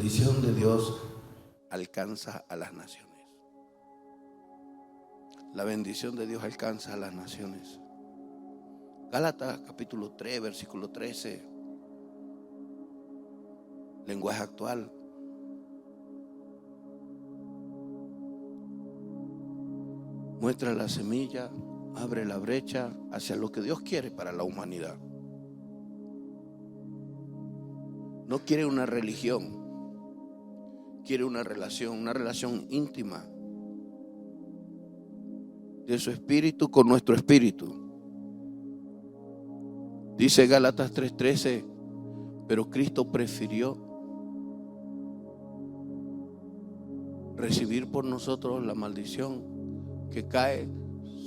bendición de Dios alcanza a las naciones. La bendición de Dios alcanza a las naciones. Gálatas capítulo 3, versículo 13. Lenguaje actual. Muestra la semilla, abre la brecha hacia lo que Dios quiere para la humanidad. No quiere una religión, quiere una relación íntima de su espíritu con nuestro espíritu. Dice Gálatas 3:13, pero Cristo prefirió recibir por nosotros la maldición que cae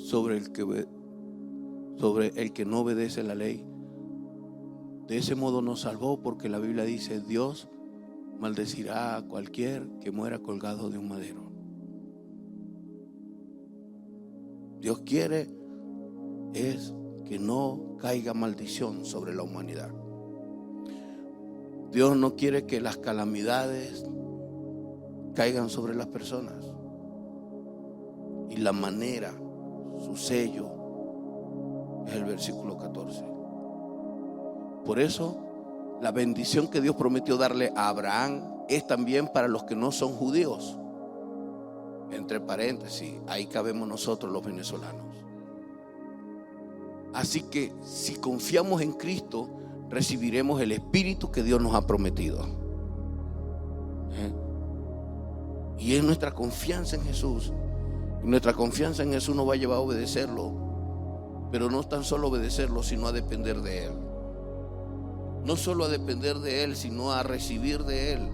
sobre el que no obedece la ley. De ese modo nos salvó, porque la Biblia dice: Dios maldecirá a cualquier que muera colgado de un madero. Dios quiere es que no caiga maldición sobre la humanidad. Dios no quiere que las calamidades caigan sobre las personas. Y la manera, su sello, es el versículo 14. Por eso, la bendición que Dios prometió darle a Abraham es también para los que no son judíos. Entre paréntesis, ahí cabemos nosotros los venezolanos. Así que si confiamos en Cristo, recibiremos el Espíritu que Dios nos ha prometido. Y es nuestra confianza en Jesús. Y nuestra confianza en Jesús nos va a llevar a obedecerlo. Pero no tan solo obedecerlo, sino a depender de Él. No solo a depender de Él, sino a recibir de Él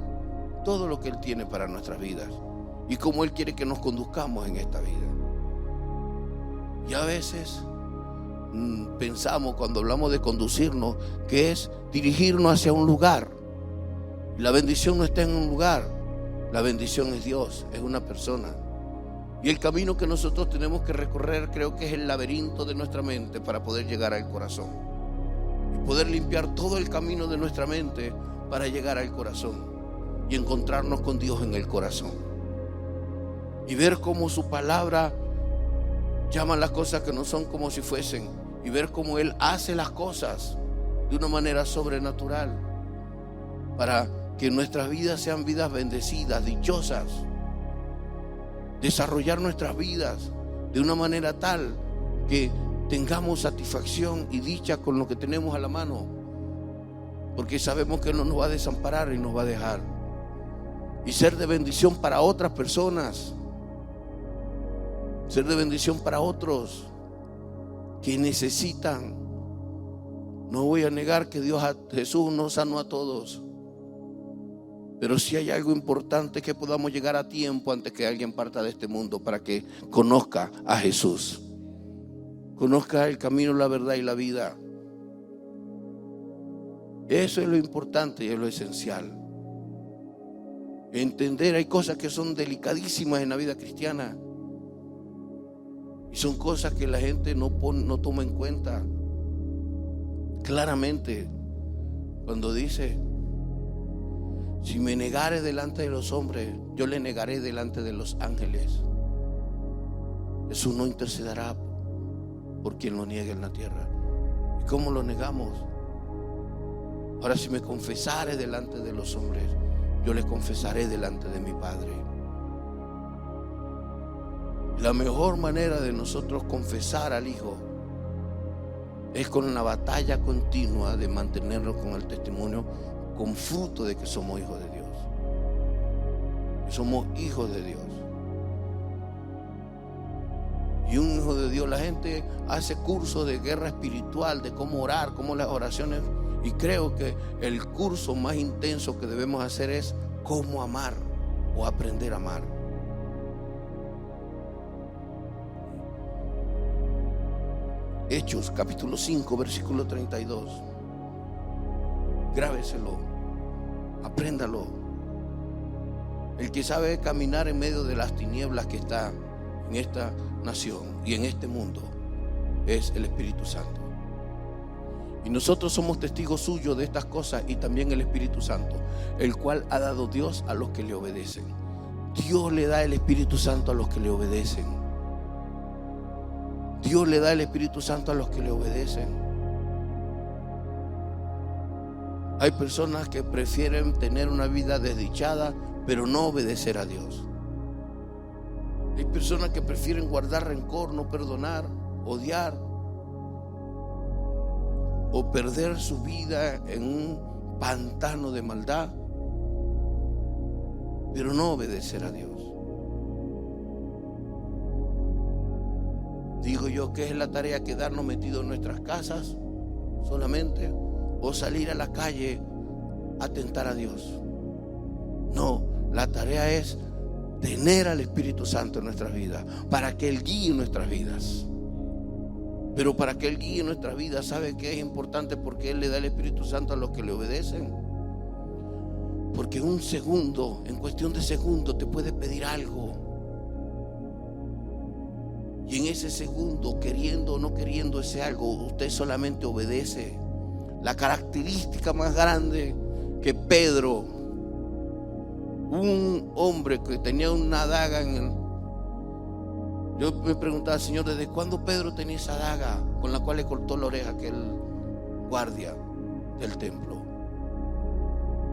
todo lo que Él tiene para nuestras vidas y cómo Él quiere que nos conduzcamos en esta vida. Y a veces pensamos, cuando hablamos de conducirnos, que es dirigirnos hacia un lugar. La bendición no está en un lugar, la bendición es Dios, es una persona. Y el camino que nosotros tenemos que recorrer, creo que es el laberinto de nuestra mente para poder llegar al corazón. Y poder limpiar todo el camino de nuestra mente para llegar al corazón y encontrarnos con Dios en el corazón. Y ver cómo su palabra llama las cosas que no son como si fuesen. Y ver cómo Él hace las cosas de una manera sobrenatural para que nuestras vidas sean vidas bendecidas, dichosas. Desarrollar nuestras vidas de una manera tal que tengamos satisfacción y dicha con lo que tenemos a la mano, porque sabemos que no nos va a desamparar y nos va a dejar. Y ser de bendición para otras personas, ser de bendición para otros que necesitan. No voy a negar que Jesús nos sanó a todos, pero si hay algo importante, que podamos llegar a tiempo antes que alguien parta de este mundo, para que conozca a Jesús, conozca el camino, la verdad y la vida. Eso es lo importante y es lo esencial. Entender, hay cosas que son delicadísimas en la vida cristiana y son cosas que la gente no toma en cuenta. Claramente, cuando dice: si me negare delante de los hombres, yo le negaré delante de los ángeles. Jesús no intercederá por quien lo niegue en la tierra. ¿Y cómo lo negamos? Ahora, si me confesare delante de los hombres, yo le confesaré delante de mi Padre. La mejor manera de nosotros confesar al Hijo es con una batalla continua de mantenernos con el testimonio, con fruto de que somos hijos de Dios. Somos hijos de Dios. Y un hijo de Dios, la gente hace cursos de guerra espiritual, de cómo orar, cómo las oraciones. Y creo que el curso más intenso que debemos hacer es cómo amar o aprender a amar. Hechos capítulo 5, versículo 32. Grábeselo, apréndalo. El que sabe caminar en medio de las tinieblas que está en esta nación y en este mundo es el Espíritu Santo. Y nosotros somos testigos suyos de estas cosas, y también el Espíritu Santo, el cual ha dado Dios a los que le obedecen. Dios le da el Espíritu Santo a los que le obedecen. Dios le da el Espíritu Santo a los que le obedecen. Hay personas que prefieren tener una vida desdichada, pero no obedecer a Dios. Hay personas que prefieren guardar rencor, no perdonar, odiar, o perder su vida en un pantano de maldad, pero no obedecer a Dios. Digo yo, ¿qué es la tarea? ¿Quedarnos metidos en nuestras casas solamente? ¿O salir a la calle a tentar a Dios? No, la tarea es tener al Espíritu Santo en nuestras vidas, para que Él guíe nuestras vidas. Pero para que Él guíe nuestras vidas, ¿sabe qué es importante? Porque Él le da el Espíritu Santo a los que le obedecen. Porque en un segundo, en cuestión de segundos, te puede pedir algo. Y en ese segundo, queriendo o no queriendo ese algo, usted solamente obedece. La característica más grande que Pedro, un hombre que tenía una daga en el... Yo me preguntaba, Señor, ¿desde cuándo Pedro tenía esa daga con la cual le cortó la oreja a aquel guardia del templo?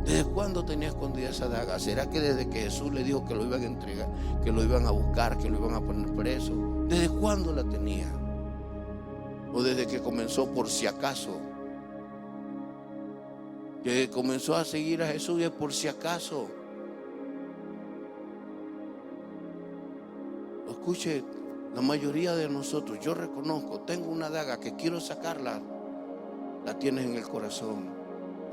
¿Desde cuándo tenía escondida esa daga? ¿Será que desde que Jesús le dijo que lo iban a entregar, que lo iban a buscar, que lo iban a poner preso? ¿Desde cuándo la tenía? ¿O desde que comenzó por si acaso? Que comenzó a seguir a Jesús y es por si acaso. Escuche, la mayoría de nosotros, yo reconozco, tengo una daga que quiero sacarla, la tienes en el corazón,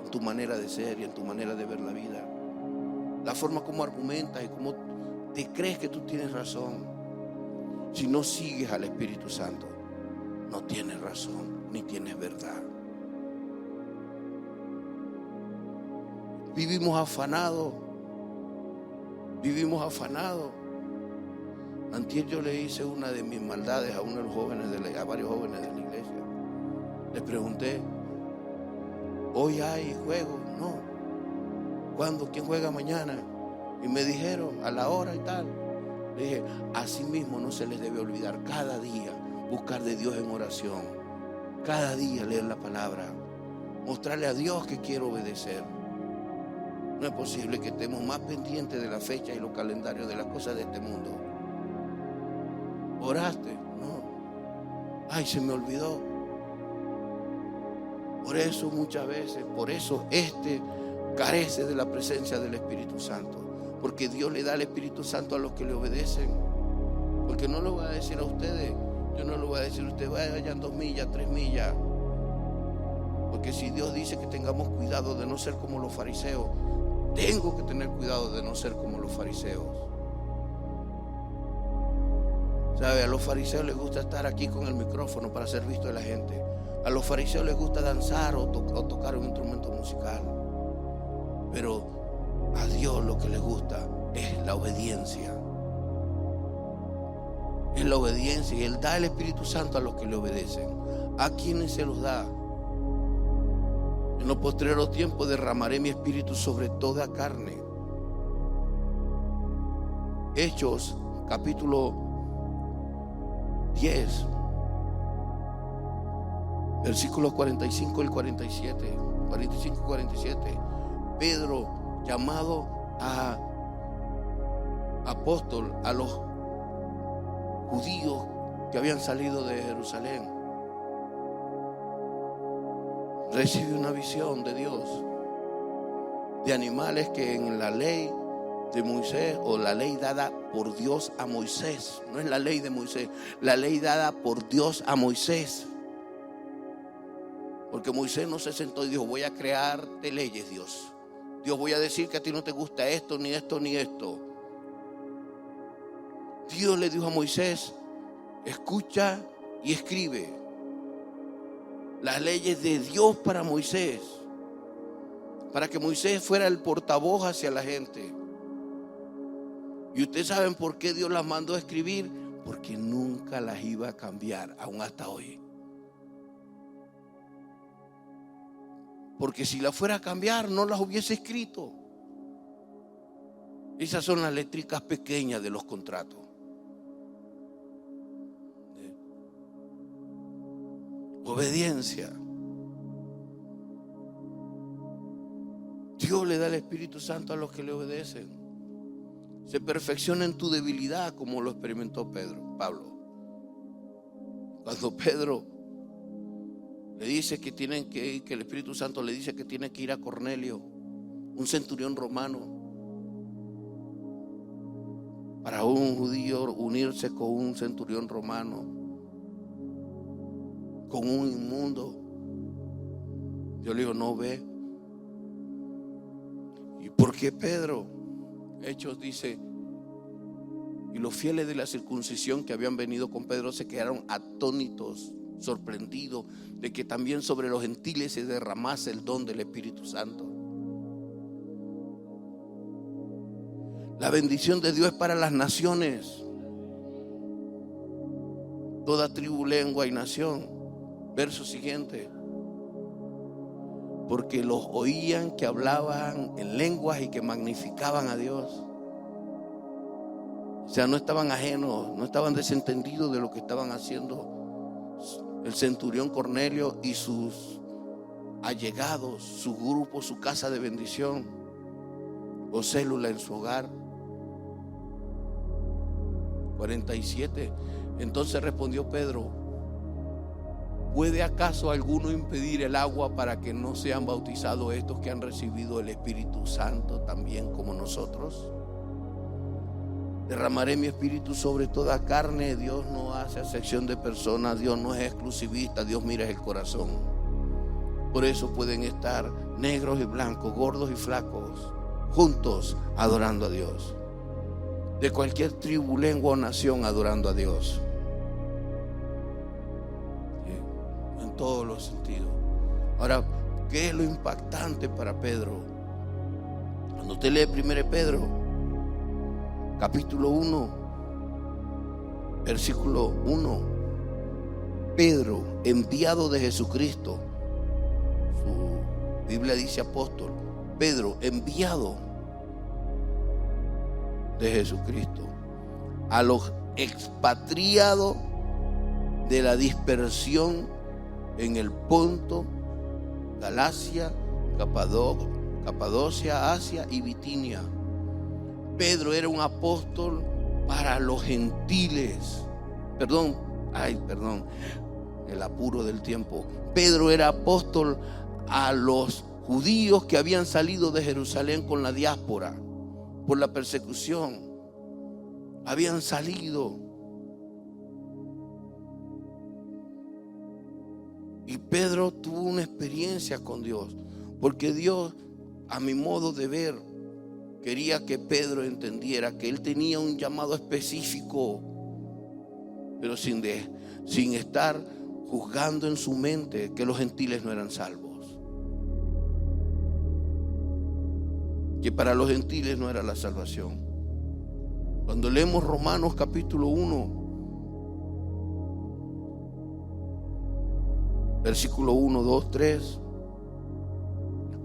en tu manera de ser y en tu manera de ver la vida, la forma como argumentas y como te crees que tú tienes razón. Si no sigues al Espíritu Santo, no tienes razón ni tienes verdad. Vivimos afanados. Antier yo le hice una de mis maldades a uno de los jóvenes, a varios jóvenes de la iglesia. Les pregunté, ¿hoy hay juego? No. ¿Cuándo? ¿Quién juega mañana? Y me dijeron, a la hora y tal. Le dije, así mismo no se les debe olvidar cada día buscar de Dios en oración. Cada día leer la palabra. Mostrarle a Dios que quiero obedecer. No es posible que estemos más pendientes de la fecha y los calendarios de las cosas de este mundo. ¿Oraste? No. Ay, se me olvidó. Por eso muchas veces, carece de la presencia del Espíritu Santo. Porque Dios le da el Espíritu Santo a los que le obedecen. Porque no lo voy a decir a ustedes. Yo no lo voy a decir a ustedes, vayan 2 millas, 3 millas. Porque si Dios dice que tengamos cuidado de no ser como los fariseos, tengo que tener cuidado de no ser como los fariseos. ¿Sabe? A los fariseos les gusta estar aquí con el micrófono para ser visto de la gente. A los fariseos les gusta danzar o tocar un instrumento musical. Pero a Dios lo que le gusta es la obediencia. Es la obediencia, y Él da el Espíritu Santo a los que le obedecen. ¿A quienes se los da? En los postreros tiempos derramaré mi espíritu sobre toda carne. Hechos, capítulo 10, versículos 45 y 47. 45 y 47. Pedro, llamado a apóstol a los judíos que habían salido de Jerusalén, recibe una visión de Dios de animales que en la ley de Moisés, o la ley dada por Dios a Moisés, no es la ley de Moisés, la ley dada por Dios a Moisés. Porque Moisés no se sentó y dijo, voy a crearte leyes, Dios. Dios, voy a decir que a ti no te gusta esto, ni esto, ni esto. Dios le dijo a Moisés, escucha y escribe las leyes de Dios para Moisés, para que Moisés fuera el portavoz hacia la gente. Y ustedes saben por qué Dios las mandó a escribir, porque nunca las iba a cambiar, aún hasta hoy. porque si la fuera a cambiar no las hubiese escrito. Esas son las letricas pequeñas de los contratos. Obediencia. Dios le da el Espíritu Santo a los que le obedecen. Se perfecciona en tu debilidad, como lo experimentó Pablo. Cuando Pedro le dice que tienen que ir, que el Espíritu Santo le dice que tiene que ir a Cornelio, un centurión romano, para un judío unirse con un centurión romano, con un inmundo. Yo le digo, no ve. ¿Y por qué Pedro? Hechos dice, y los fieles de la circuncisión que habían venido con Pedro se quedaron atónitos, sorprendidos de que también sobre los gentiles se derramase el don del Espíritu Santo. La bendición de Dios es para las naciones, toda tribu, lengua y nación. Verso siguiente. Porque los oían que hablaban en lenguas y que magnificaban a Dios. O sea, no estaban ajenos, no estaban desentendidos de lo que estaban haciendo el centurión Cornelio y sus allegados, su grupo, su casa de bendición o célula en su hogar. 47. Entonces respondió Pedro: ¿puede acaso alguno impedir el agua para que no sean bautizados estos que han recibido el Espíritu Santo también como nosotros? Derramaré mi espíritu sobre toda carne. Dios no hace acepción de personas, Dios no es exclusivista, Dios mira el corazón. Por eso pueden estar negros y blancos, gordos y flacos, juntos adorando a Dios. De cualquier tribu, lengua o nación adorando a Dios. En todos los sentidos. Ahora, ¿qué es lo impactante para Pedro? Cuando usted lee 1 Pedro capítulo 1, versículo 1, Pedro, enviado de Jesucristo, su Biblia dice apóstol, Pedro, enviado de Jesucristo, a los expatriados de la dispersión en el Ponto, Galacia, Capadocia, Asia y Bitinia. Pedro era un apóstol para los gentiles. Perdón, el apuro del tiempo. Pedro era apóstol a los judíos que habían salido de Jerusalén con la diáspora por la persecución. Habían salido. Y Pedro tuvo una experiencia con Dios, porque Dios, a mi modo de ver, quería que Pedro entendiera que él tenía un llamado específico, pero sin estar juzgando en su mente que los gentiles no eran salvos, que para los gentiles no era la salvación. Cuando leemos Romanos capítulo 1, versículo 1, 2, 3,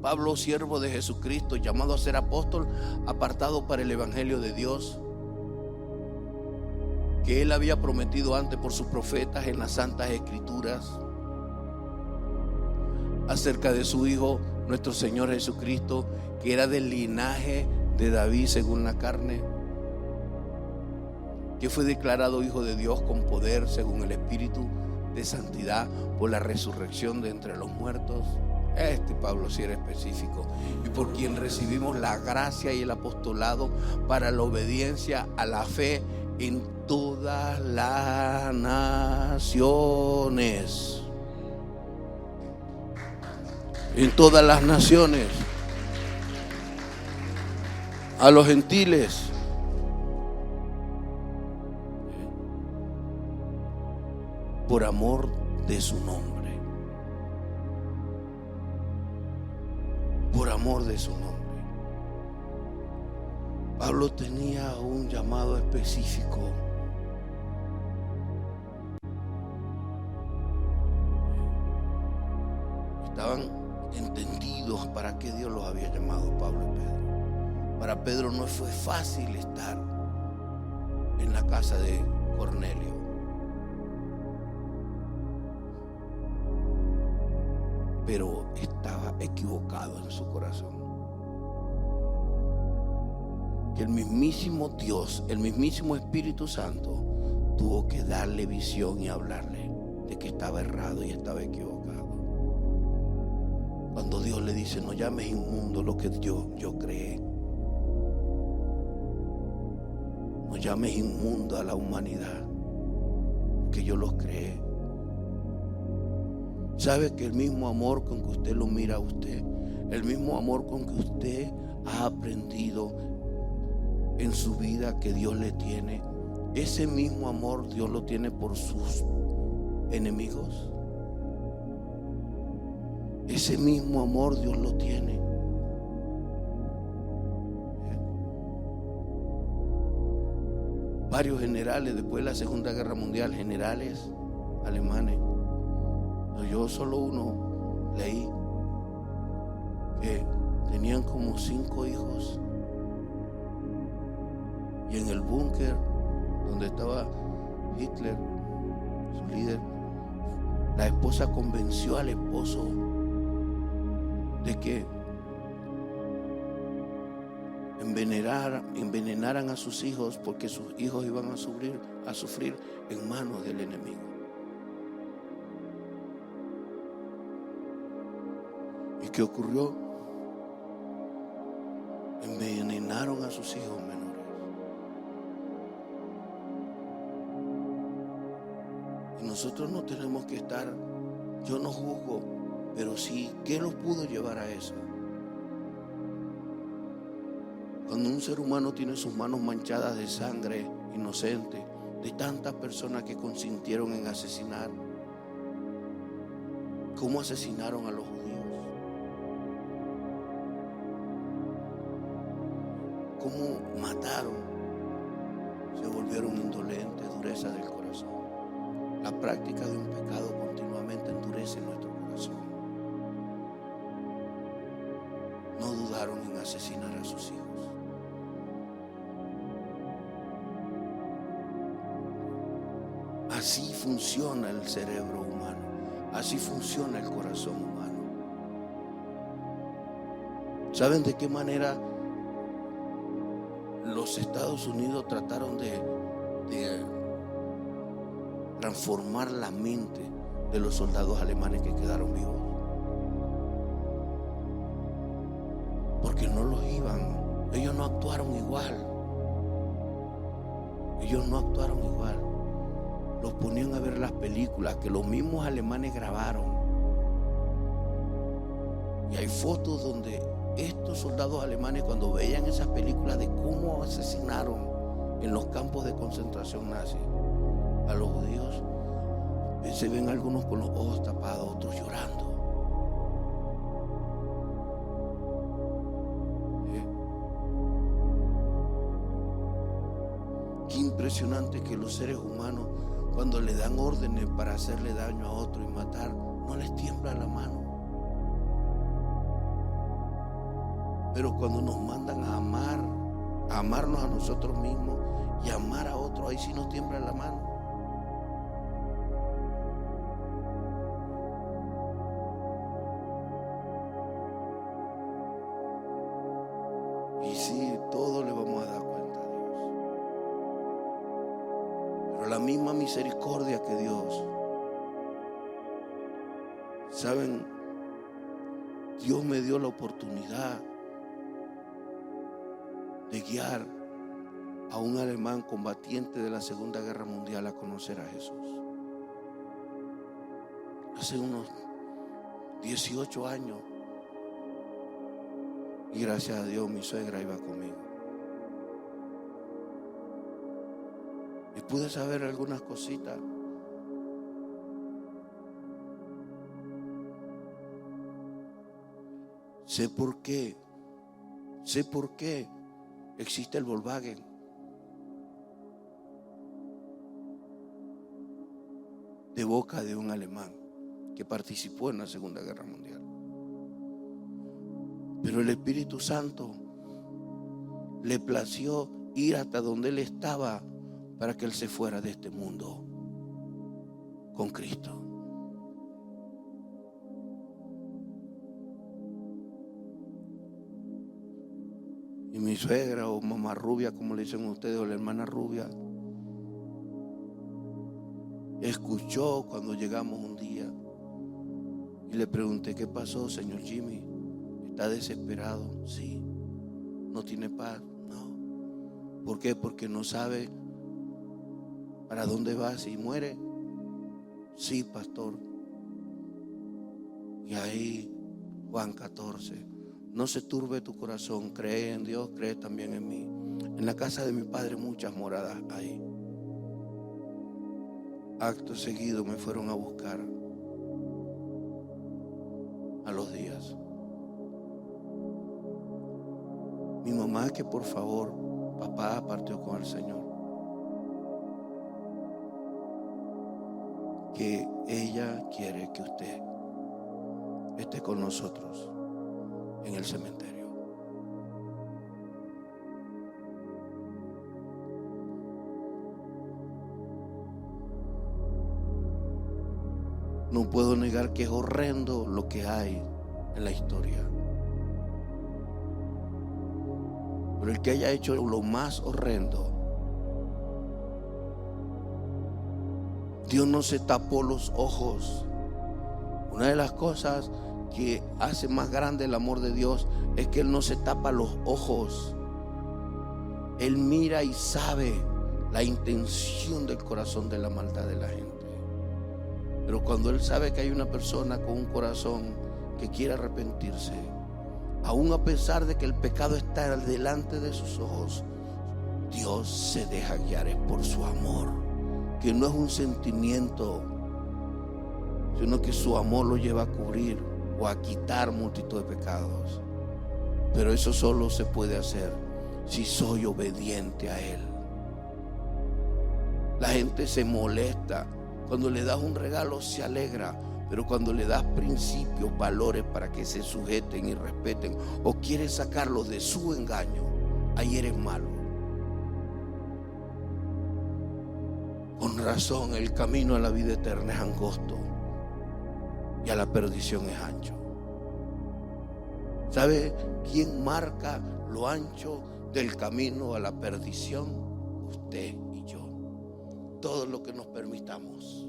Pablo, siervo de Jesucristo, llamado a ser apóstol, apartado para el evangelio de Dios, que él había prometido antes por sus profetas en las santas escrituras, acerca de su Hijo, nuestro Señor Jesucristo, que era del linaje de David según la carne, que fue declarado Hijo de Dios con poder según el Espíritu de santidad por la resurrección de entre los muertos. Pablo sí era específico. Y por quien recibimos la gracia y el apostolado para la obediencia a la fe en todas las naciones. En todas las naciones. A los gentiles. Por amor de su nombre. Por amor de su nombre. Pablo tenía un llamado específico. Estaban entendidos qué Dios los había llamado, Pablo y Pedro. Para Pedro no fue fácil estar en la casa de Cornelio. Pero estaba equivocado en su corazón. Que el mismísimo Dios, el mismísimo Espíritu Santo, tuvo que darle visión y hablarle de que estaba errado y estaba equivocado. Cuando Dios le dice: no llames inmundo lo que yo creé. No llames inmundo a la humanidad, que yo los creé. ¿Sabe que el mismo amor con que usted lo mira a usted, el mismo amor con que usted ha aprendido en su vida que Dios le tiene, ese mismo amor Dios lo tiene por sus enemigos? Ese mismo amor Dios lo tiene. Varios generales después de la Segunda Guerra Mundial, generales alemanes, yo solo uno leí que tenían como 5 hijos, y en el búnker donde estaba Hitler, su líder, la esposa convenció al esposo de que envenenaran a sus hijos, porque sus hijos iban a sufrir en manos del enemigo. ¿Y qué ocurrió? Envenenaron a sus hijos menores. Y nosotros no tenemos que estar, yo no juzgo, pero sí, ¿qué los pudo llevar a eso? Cuando un ser humano tiene sus manos manchadas de sangre inocente, de tantas personas que consintieron en asesinar. ¿Cómo asesinaron a los judíos? ¿Cómo mataron? Se volvieron indolentes, dureza del corazón. La práctica de un pecado continuamente endurece nuestro corazón. No dudaron en asesinar a sus hijos. Así funciona el cerebro humano. Así funciona el corazón humano. ¿Saben de qué manera los Estados Unidos trataron de transformar la mente de los soldados alemanes que quedaron vivos? Porque ellos no actuaron igual. Ellos no actuaron igual. Los ponían a ver las películas que los mismos alemanes grabaron. Y hay fotos donde estos soldados alemanes, cuando veían esas películas de cómo asesinaron en los campos de concentración nazi a los judíos, se ven algunos con los ojos tapados, otros llorando. Qué impresionante que los seres humanos, cuando le dan órdenes para hacerle daño a otro y matar, no les tiembla la mano. Pero cuando nos mandan a amarnos a nosotros mismos y amar a otro, ahí sí nos tiembla la mano. Y sí, todo le vamos a dar cuenta a Dios. Pero la misma misericordia que Dios, ¿saben? Dios me dio la oportunidad de guiar a un alemán combatiente de la Segunda Guerra Mundial a conocer a Jesús. Hace unos 18 años. Y gracias a Dios mi suegra iba conmigo. Y pude saber algunas cositas. Sé por qué existe el Volkswagen. De boca de un alemán que participó en la Segunda Guerra Mundial. Pero el Espíritu Santo le plació ir hasta donde él estaba para que él se fuera de este mundo con Cristo. Y mi suegra o mamá rubia, como le dicen ustedes, o la hermana rubia, escuchó cuando llegamos un día y le pregunté: ¿qué pasó, señor Jimmy? ¿Está desesperado? Sí. ¿No tiene paz? No. ¿Por qué? Porque no sabe para dónde va si muere. Sí, pastor. Y ahí Juan 14: no se turbe tu corazón, cree en Dios, cree también en mí. En la casa de mi padre muchas moradas hay. Acto seguido me fueron a buscar a los días. Mi mamá, que por favor, papá partió con el Señor, que ella quiere que usted esté con nosotros en el cementerio. No puedo negar que es horrendo lo que hay en la historia. Pero el que haya hecho lo más horrendo, Dios no se tapó los ojos. Una de las cosas que hace más grande el amor de Dios es que Él no se tapa los ojos. Él mira y sabe la intención del corazón de la maldad de la gente. Pero cuando Él sabe que hay una persona con un corazón que quiere arrepentirse, aún a pesar de que el pecado está delante de sus ojos, Dios se deja guiar es por su amor, que no es un sentimiento, sino que su amor lo lleva a cubrir o a quitar multitud de pecados. Pero eso solo se puede hacer si soy obediente a Él. La gente se molesta cuando le das un regalo, se alegra, pero cuando le das principios, valores para que se sujeten y respeten, o quieres sacarlos de su engaño, ahí eres malo. Con razón, el camino a la vida eterna es angosto y a la perdición es ancho. ¿Sabe quién marca lo ancho del camino a la perdición? Usted y yo. Todo lo que nos permitamos.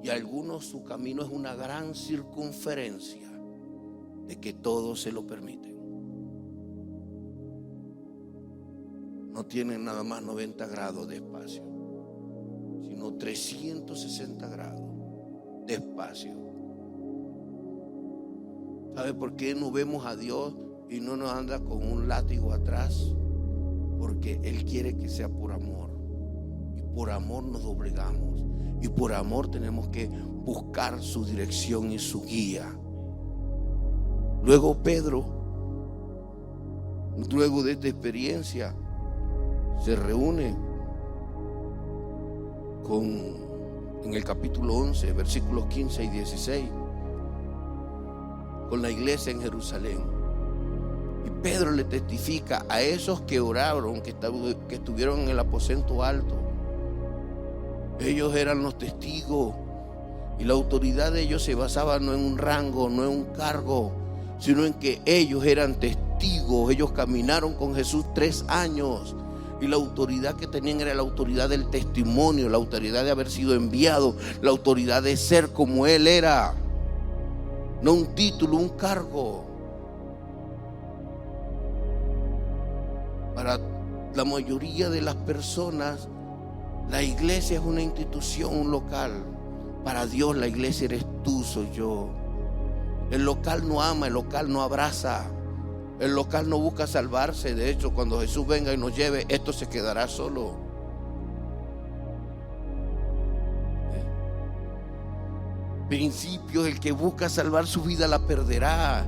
Y a algunos su camino es una gran circunferencia de que todos se lo permiten. No tienen nada más 90 grados de espacio, sino 360 grados de espacio. ¿Sabe por qué no vemos a Dios y no nos anda con un látigo atrás? Porque Él quiere que sea por amor. Y por amor nos doblegamos. Y por amor tenemos que buscar su dirección y su guía. Luego Pedro, luego de esta experiencia, se reúne en el capítulo 11, versículos 15 y 16, con la iglesia en Jerusalén. Y Pedro le testifica a esos que oraron, que estuvieron en el aposento alto. Ellos eran los testigos, y la autoridad de ellos se basaba no en un rango, no en un cargo, sino en que ellos eran testigos. Ellos caminaron con Jesús 3 años, y la autoridad que tenían era la autoridad del testimonio, la autoridad de haber sido enviado, la autoridad de ser como Él era, no un título, un cargo. Para la mayoría de las personas, la iglesia es una institución, un local. Para Dios la iglesia eres tú, soy yo. El local no ama, el local no abraza, el local no busca salvarse. De hecho, cuando Jesús venga y nos lleve, esto se quedará solo. Principio: el que busca salvar su vida la perderá,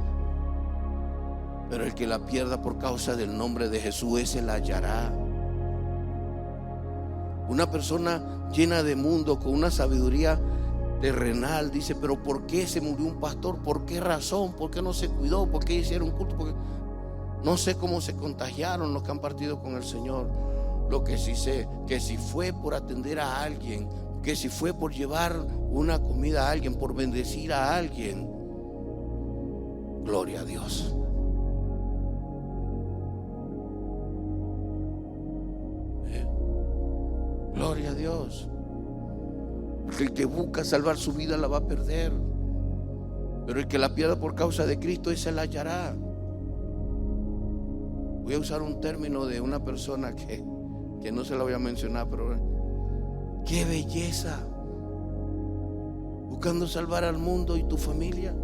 pero el que la pierda por causa del nombre de Jesús, ese la hallará. Una persona llena de mundo, con una sabiduría terrenal. Dice, pero ¿por qué se murió un pastor? ¿Por qué razón? ¿Por qué no se cuidó? ¿Por qué hicieron culto? Porque no sé cómo se contagiaron los que han partido con el Señor. Lo que sí sé, que si fue por atender a alguien, que si fue por llevar una comida a alguien, por bendecir a alguien, gloria a Dios. Gloria a Dios. Porque el que busca salvar su vida la va a perder, pero el que la pierda por causa de Cristo, ese la hallará. Voy a usar un término de una persona que no se la voy a mencionar, pero qué belleza, buscando salvar al mundo y tu familia.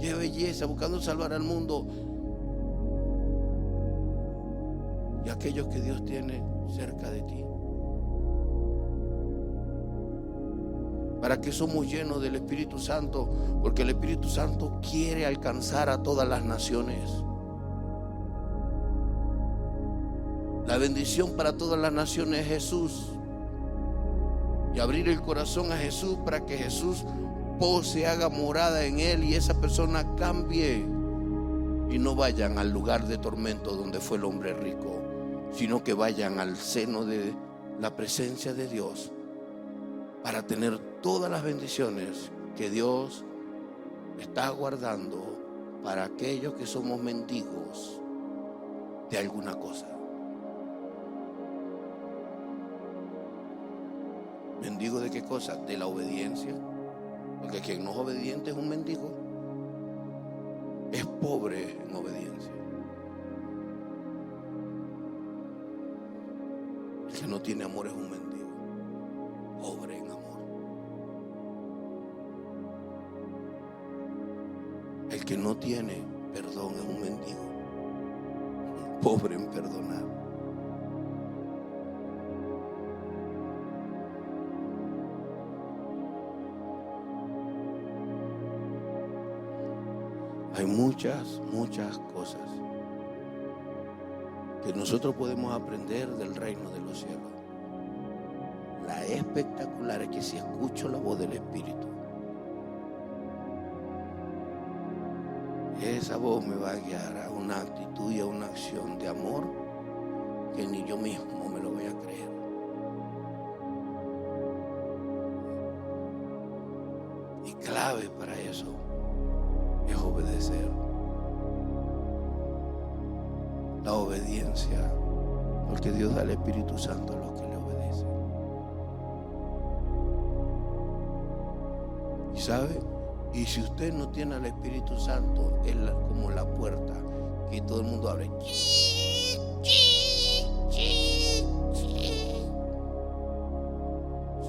Qué belleza, buscando salvar al mundo y aquellos que Dios tiene cerca de ti. ¿Para qué somos llenos del Espíritu Santo? Porque el Espíritu Santo quiere alcanzar a todas las naciones. La bendición para todas las naciones es Jesús. Y abrir el corazón a Jesús para que Jesús se haga morada en él y esa persona cambie. Y no vayan al lugar de tormento donde fue el hombre rico, sino que vayan al seno de la presencia de Dios para tener todas las bendiciones que Dios está guardando para aquellos que somos mendigos de alguna cosa. ¿Mendigo de qué cosa? De la obediencia. Porque quien no es obediente es un mendigo. Es pobre en obediencia. El que no tiene amor es un mendigo. Pobre en amor. El que no tiene perdón es un mendigo. Pobre en perdonar. Hay muchas cosas que nosotros podemos aprender del reino de los cielos. La espectacular es que si escucho la voz del Espíritu, esa voz me va a guiar a una actitud y a una acción de amor que ni yo mismo me lo voy a creer. Y clave para eso es obedecer. La obediencia, porque Dios da el Espíritu Santo a los que le obedecen. ¿Y sabe? Y si usted no tiene al Espíritu Santo, es como la puerta que todo el mundo abre. Si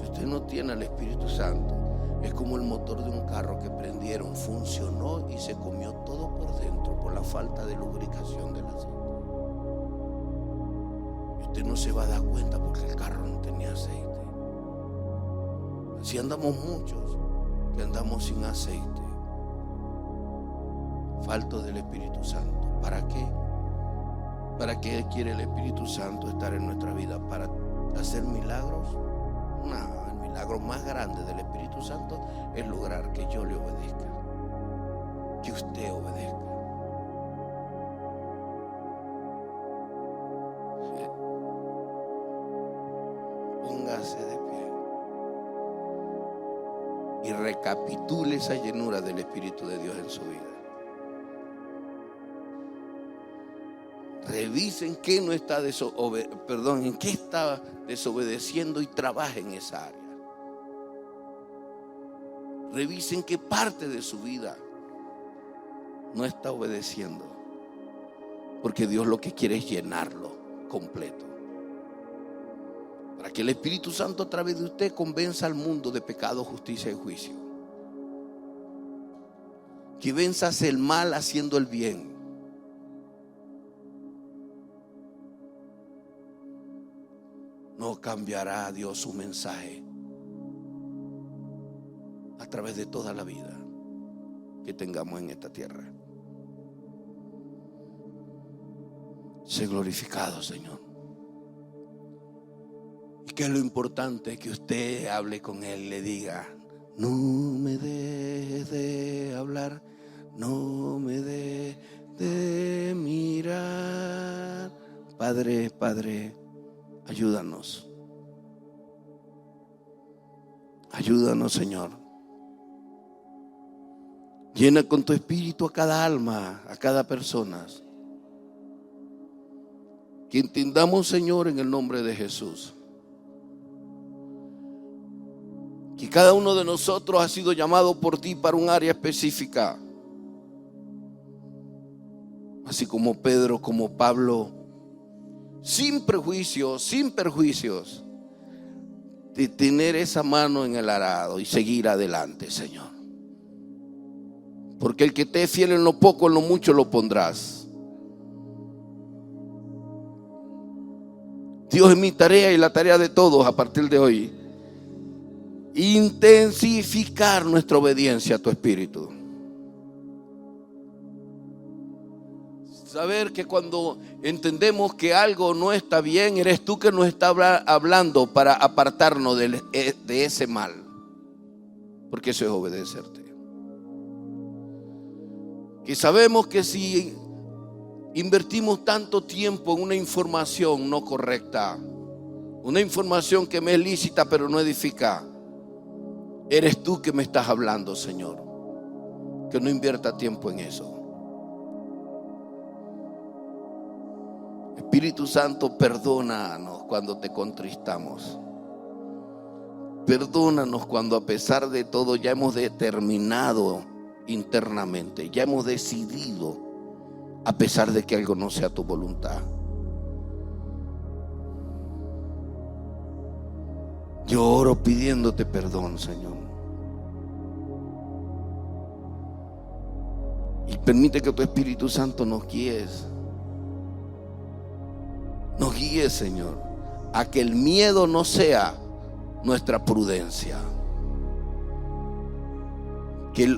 usted no tiene al Espíritu Santo, es como el motor de un carro que prendieron, funcionó y se comió todo por dentro por la falta de lubricación del aceite. Y usted no se va a dar cuenta porque el carro no tenía aceite. Así andamos muchos que andamos sin aceite, falto del Espíritu Santo. ¿Para qué? ¿Para qué quiere el Espíritu Santo estar en nuestra vida? ¿Para hacer milagros? No, el milagro más grande del Espíritu Santo es lograr que yo le obedezca, que usted obedezca. Póngase de pie y recapitule esa llenura del Espíritu de Dios en su vida. Revisen qué no está en qué está desobedeciendo y trabaje en esa área. Revisen qué parte de su vida no está obedeciendo, porque Dios lo que quiere es llenarlo completo, para que el Espíritu Santo a través de usted convenza al mundo de pecado, justicia y juicio, que venzas el mal haciendo el bien. No cambiará a Dios su mensaje a través de toda la vida que tengamos en esta tierra. Sé glorificado, Señor. Y Que lo importante es que usted hable con Él, le diga: no me dejes de hablar, no me dejes de mirar. Padre, Padre, ayúdanos. Ayúdanos, Señor. Llena con tu espíritu a cada alma, a cada persona. Que entendamos, Señor, en el nombre de Jesús, que cada uno de nosotros ha sido llamado por ti para un área específica. Así como Pedro, como Pablo, sin perjuicios, de tener esa mano en el arado y seguir adelante, Señor. Porque el que te es fiel en lo poco, en lo mucho lo pondrás. Dios, es mi tarea y la tarea de todos a partir de hoy: intensificar nuestra obediencia a tu Espíritu. Saber que cuando entendemos que algo no está bien, eres tú que nos está hablando para apartarnos de ese mal. Porque eso es obedecerte. Que sabemos que si invertimos tanto tiempo en una información no correcta, una información que me es lícita pero no edifica, eres tú que me estás hablando, Señor. Que no invierta tiempo en eso. Espíritu Santo, perdónanos cuando te contristamos. Perdónanos cuando a pesar de todo ya hemos determinado internamente, ya hemos decidido, a pesar de que algo no sea tu voluntad. Yo oro pidiéndote perdón, Señor. Y permite que tu Espíritu Santo nos guíe. Nos guíe, Señor, a que el miedo no sea nuestra prudencia. Que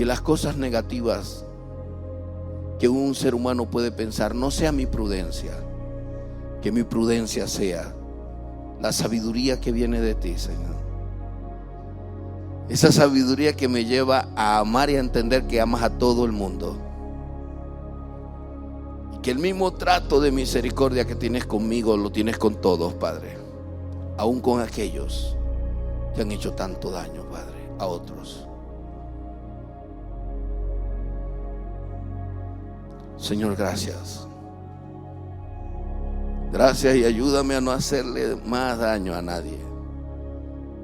las cosas negativas que un ser humano puede pensar no sea mi prudencia. Que mi prudencia sea la sabiduría que viene de ti, Señor. Esa sabiduría que me lleva a amar y a entender que amas a todo el mundo. Que el mismo trato de misericordia que tienes conmigo lo tienes con todos, Padre. Aún con aquellos que han hecho tanto daño, Padre, a otros. Señor, gracias. Gracias, y ayúdame a no hacerle más daño a nadie.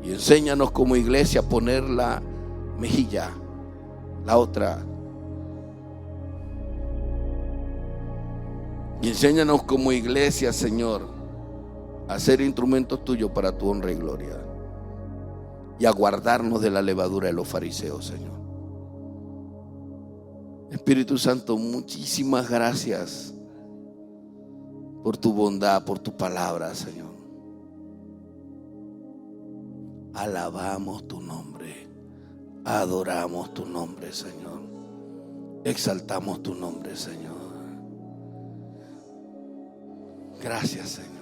Y enséñanos como iglesia a poner la mejilla, la otra. Y enséñanos como iglesia, Señor, a ser instrumentos tuyos para tu honra y gloria. Y a guardarnos de la levadura de los fariseos, Señor. Espíritu Santo, muchísimas gracias por tu bondad, por tu palabra, Señor. Alabamos tu nombre, adoramos tu nombre, Señor. Exaltamos tu nombre, Señor. Gracias, Señor.